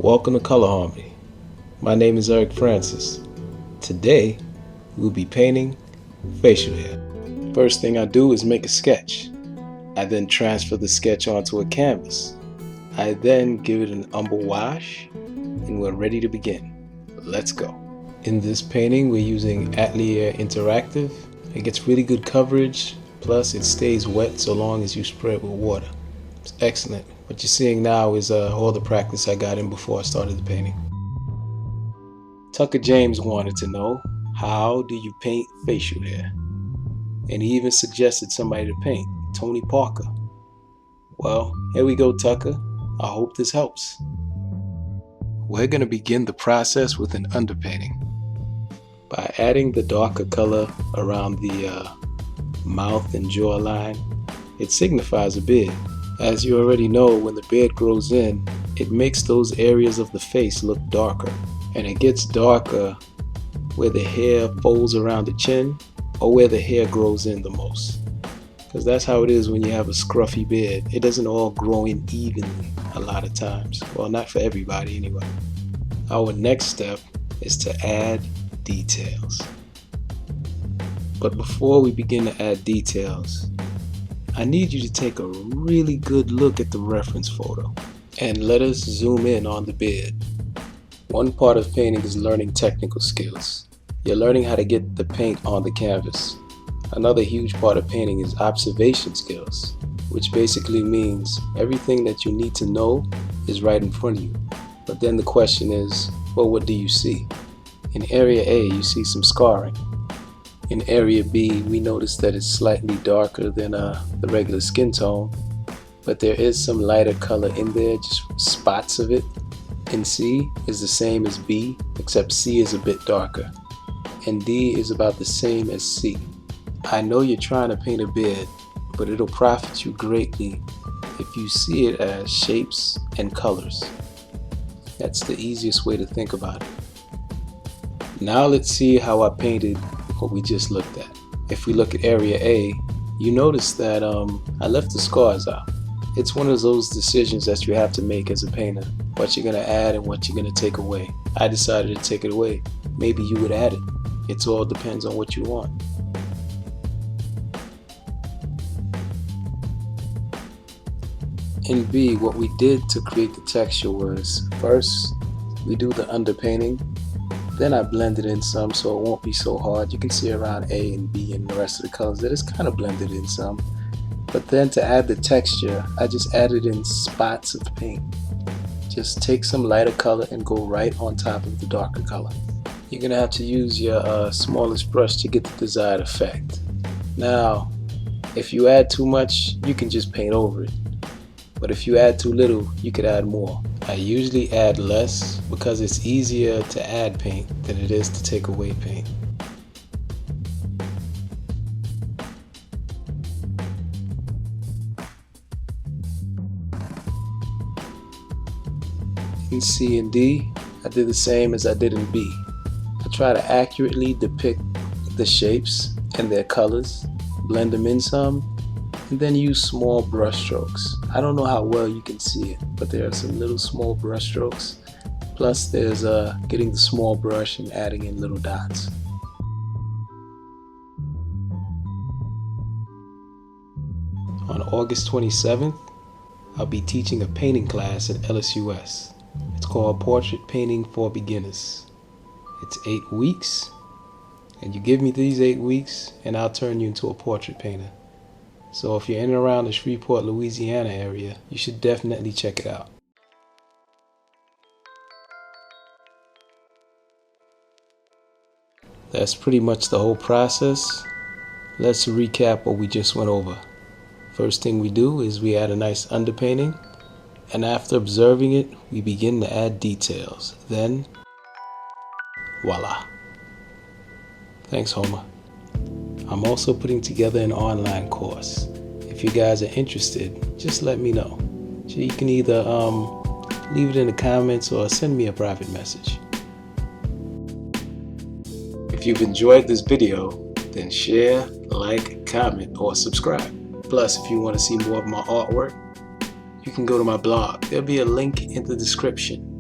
Welcome to Color Harmony. My name is Eric Francis. Today, we'll be painting facial hair. First thing I do is make a sketch. I then transfer the sketch onto a canvas. I then give it an umber wash, and we're ready to begin. Let's go. In this painting, we're using acrylic interactive. It gets really good coverage, plus it stays wet so long as you spray it with water. It's excellent. What you're seeing now is all the practice I got in before I started the painting. Tucker James wanted to know, how do you paint facial hair? And he even suggested somebody to paint, Tony Parker. Well, here we go, Tucker. I hope this helps. We're going to begin the process with an underpainting. By adding the darker color around the mouth and jawline, it signifies a beard. As you already know, when the beard grows in, it makes those areas of the face look darker. And it gets darker where the hair folds around the chin or where the hair grows in the most. Because that's how it is when you have a scruffy beard. It doesn't all grow in evenly a lot of times. Well, not for everybody anyway. Our next step is to add details. But before we begin to add details, I need you to take a really good look at the reference photo and let us zoom in on the beard. One part of painting is learning technical skills. You're learning how to get the paint on the canvas. Another huge part of painting is observation skills, which basically means everything that you need to know is right in front of you. But then the question is, well, what do you see? In area A, you see some scarring. In area B, we notice that it's slightly darker than the regular skin tone, but there is some lighter color in there, just spots of it. And C is the same as B, except C is a bit darker. And D is about the same as C. I know you're trying to paint a beard, but it'll profit you greatly if you see it as shapes and colors. That's the easiest way to think about it. Now let's see how I painted what we just looked at. If we look at area A, you notice that I left the scars out. It's one of those decisions that you have to make as a painter, what you're going to add and what you're going to take away. I decided to take it away. Maybe you would add it. It all depends on what you want. In B, what we did to create the texture was, first, we do the underpainting. Then I blended in some so it won't be so hard. You can see around A and B and the rest of the colors that it's kind of blended in some. But then to add the texture, I just added in spots of paint. Just take some lighter color and go right on top of the darker color. You're going to have to use your smallest brush to get the desired effect. Now, if you add too much, you can just paint over it. But if you add too little, you could add more. I usually add less because it's easier to add paint than it is to take away paint. In C and D, I did the same as I did in B. I try to accurately depict the shapes and their colors, blend them in some, and then use small brush strokes. I don't know how well you can see it, but there are some little small brush strokes. Plus there's getting the small brush and adding in little dots. On August 27th, I'll be teaching a painting class at LSUS. It's called Portrait Painting for Beginners. It's 8 weeks, and you give me these 8 weeks and I'll turn you into a portrait painter. So if you're in and around the Shreveport, Louisiana area, you should definitely check it out. That's pretty much the whole process. Let's recap what we just went over. First thing we do is we add a nice underpainting, and after observing it, we begin to add details. Then, voila. Thanks, Homer. I'm also putting together an online course. If you guys are interested, just let me know. So you can either leave it in the comments or send me a private message. If you've enjoyed this video, then share, like, comment, or subscribe. Plus, if you want to see more of my artwork, you can go to my blog. There'll be a link in the description.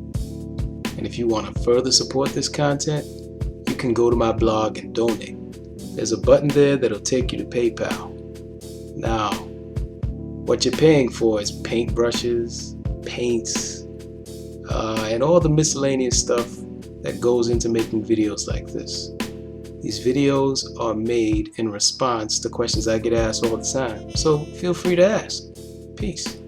And if you want to further support this content, you can go to my blog and donate. There's a button there that'll take you to PayPal. Now, what you're paying for is paintbrushes, paints, and all the miscellaneous stuff that goes into making videos like this. These videos are made in response to questions I get asked all the time, so feel free to ask. Peace.